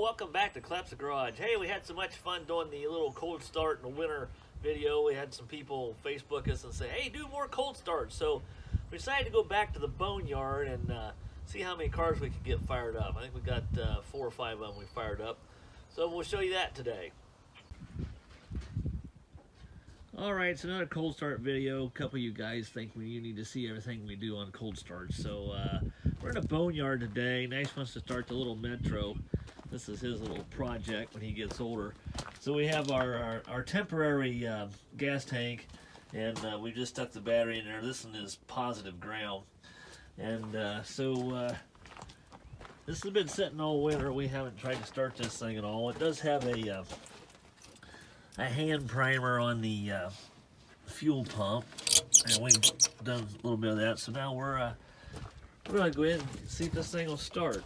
welcome back to Claps Garage. Hey, we had so much fun doing the little cold start in the winter video. We had some people Facebook us and say, hey, do more cold starts. So we decided to go back to the boneyard and see how many cars we could get fired up. I think we got 4 or 5 of them we fired up. So we'll show you that today. Alright, it's another cold start video. A couple of you guys think you need to see everything we do on cold starts. So we're in a boneyard today. Nice wants to start the little Metro. This is his little project when he gets older. So we have our temporary gas tank, and we just stuck the battery in there. This one is positive ground. And this has been sitting all winter. We haven't tried to start this thing at all. It does have a hand primer on the fuel pump, and we've done a little bit of that. So now we're gonna go ahead and see if this thing will start.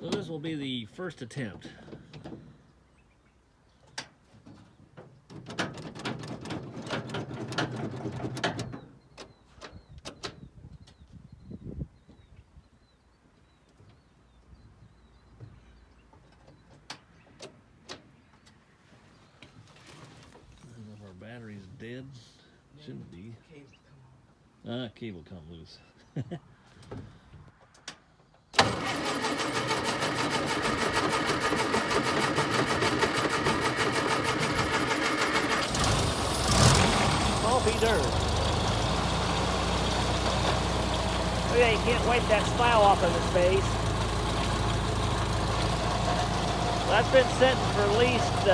So this will be the first attempt. Battery's dead. Shouldn't be. Cable come loose. Oh, be darned. Oh yeah, you can't wipe that smile off of his face. Well, that's been sitting for at least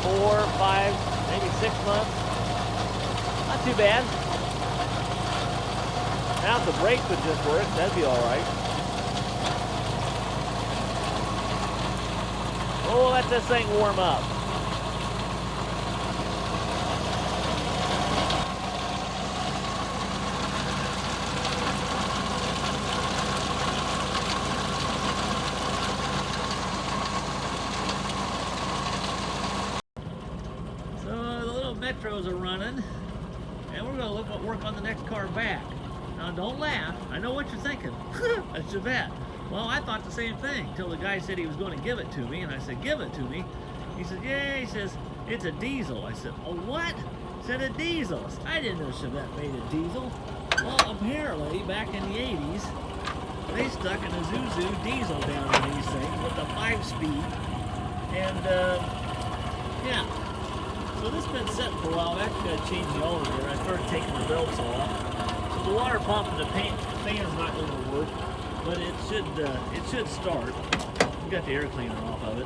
4, 5, maybe 6 months. Not too bad. Now if the brakes would just work, that'd be alright. We'll let this thing warm up. Metros are running, and we're going to work on the next car back. Now don't laugh, I know what you're thinking. That's your bet. Well, I thought the same thing until the guy said he was going to give it to me, and I said, give it to me. He said, yeah, he says, it's a diesel. I said, a what? He said, a diesel. I didn't know Chevette made a diesel. Well, apparently, back in the 80s, they stuck an Isuzu diesel down in these things with a 5-speed, and yeah. So this has been sitting for a while. I've actually got to change the alternator. I started taking the belts off. So the water pump and the fan's not going to work, but it should start. We got the air cleaner off of it.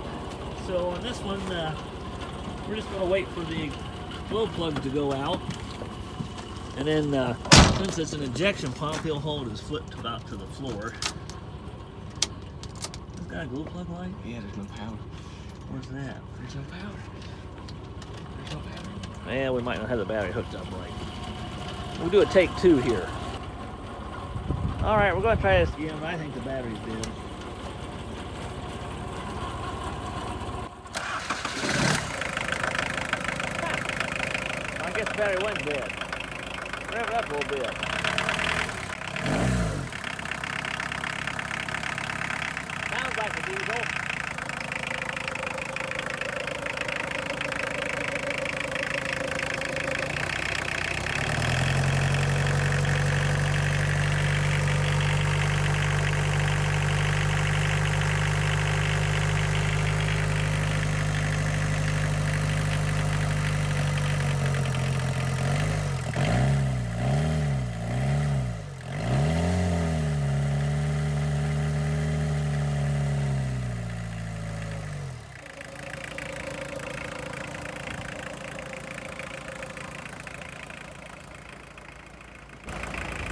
So on this one, we're just going to wait for the glow plug to go out, and then since it's an injection pump, he'll hold his foot about to the floor. It's got a glow plug light? Yeah, there's no power. Where's that? There's no power. Yeah, we might not have the battery hooked up right. We'll do a take 2 here. Alright, we're going to try this again, but I think the battery's dead. I guess the battery wasn't dead. Rev it up a little bit. Sounds like a diesel.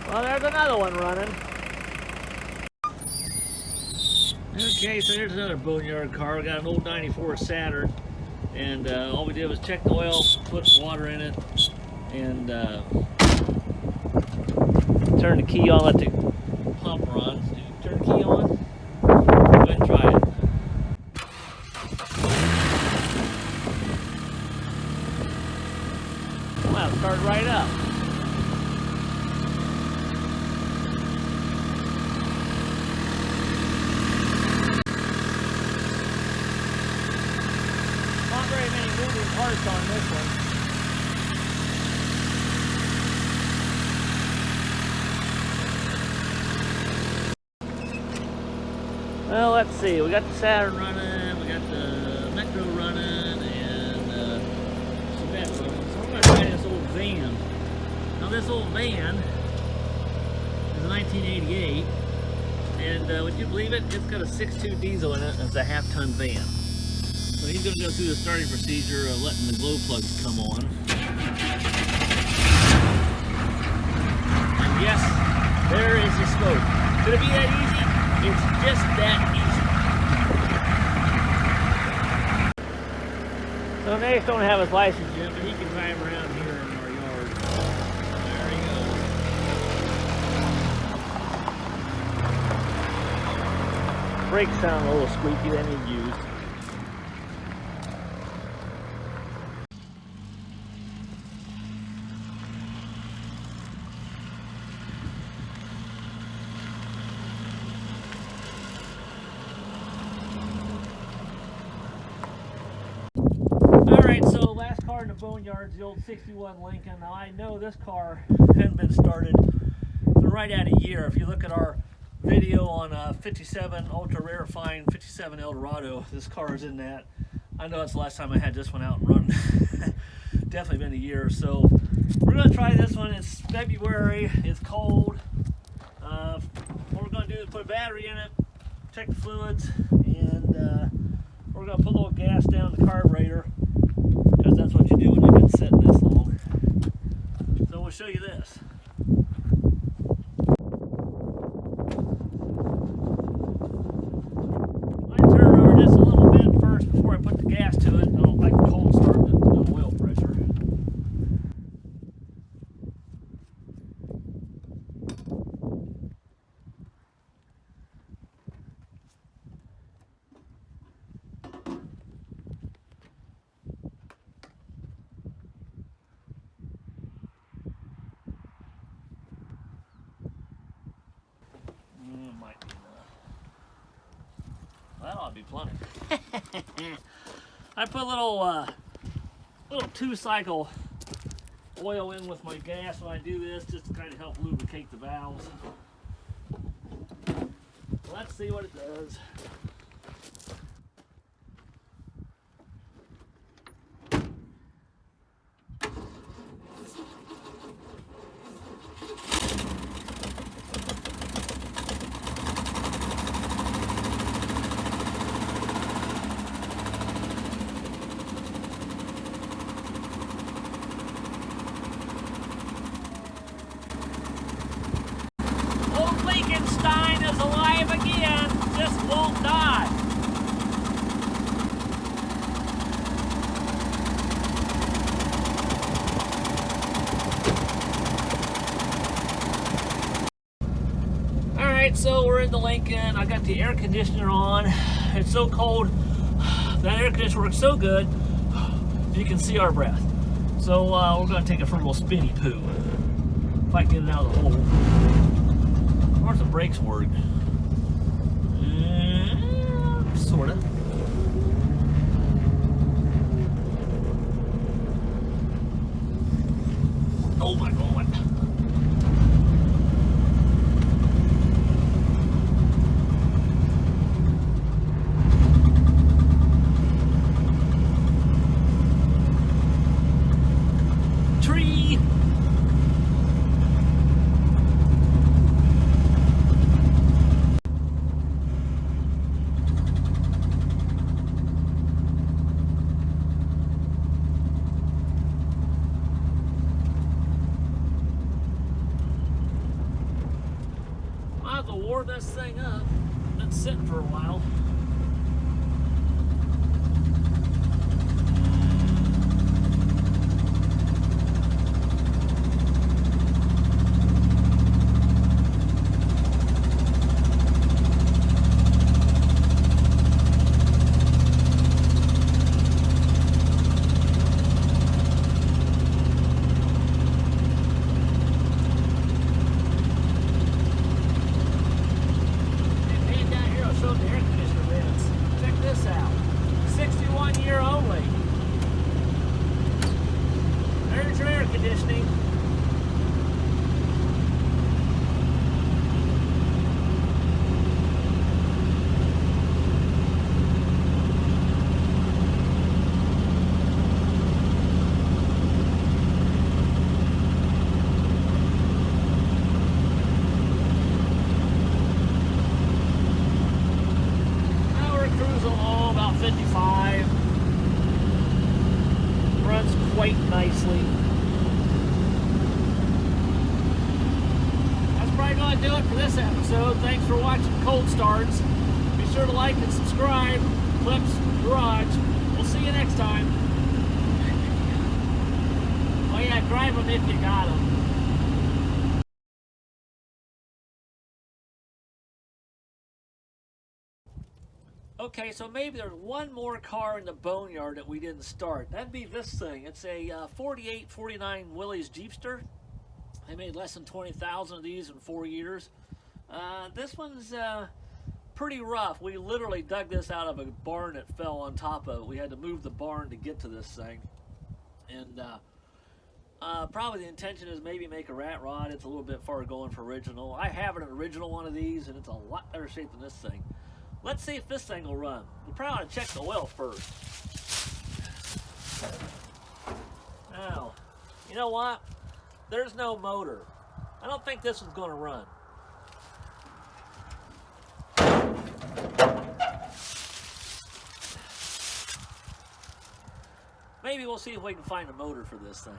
Well, there's another one running. Okay, so here's another boneyard car. We got an old 94 Saturn, and all we did was check the oil, put water in it, and turn the key on, let the pump run. Did you turn the key on? Go ahead and try it. Wow, it started right up. Well, let's see. We got the Saturn running, we got the Metro running, and Chevette running. So we're going to try this old van. Now this old van is a 1988, and would you believe it? It's got a 6.2 diesel in it, and it's a half-ton van. So he's going to go through the starting procedure of letting the glow plugs come on. And yes, there is the smoke. Could it be that easy? It's just that easy. So Nate don't have his license yet, but he can drive around here in our yard. There he goes. Brakes sound a little squeaky, they need used. Alright, so last car in the boneyard is the old 61 Lincoln. Now I know this car hadn't been started for right at a year. If you look at our video on 57 ultra rarefying 57 Eldorado, this car is in that. I know that's the last time I had this one out and running. Definitely been a year. So we're going to try this one. It's February, it's cold. What we're going to do is put a battery in it, check the fluids, and we're going to put a little gas down the carburetor, because that's what you do when you've been sitting this long. So we'll show you this. I turn it over just a little bit first before I put the gas to it. I don't like cold start the oil pressure. Might be enough. That ought to be plenty. I put a little 2-cycle oil in with my gas when I do this, just to kind of help lubricate the valves. Let's see what it does. Is alive again, just won't die. Alright, so we're in the Lincoln. I got the air conditioner on. It's so cold. That air conditioner works so good, you can see our breath. So we're going to take it for a little spinny poo. If I can get it out of the hole. Where's the brakes work? Sort of. Oh my God. Tree. Wore this thing up. Been sitting for a while. The air conditioner going to do it for this episode. Thanks for watching Cold Starts. Be sure to like and subscribe. Clips Garage. We'll see you next time. Oh yeah, drive them if you got them. Okay, so maybe there's one more car in the boneyard that we didn't start. That'd be this thing. It's a 48, 49 Willys Jeepster. They made less than 20,000 of these in 4 years. This one's pretty rough. We literally dug this out of a barn that fell on top of it. We had to move the barn to get to this thing. And probably the intention is maybe make a rat rod. It's a little bit far going for original. I have an original one of these, and it's a lot better shape than this thing. Let's see if this thing will run. We probably ought to check the oil first. Now, you know what? There's no motor. I don't think this one's going to run. Maybe we'll see if we can find a motor for this thing.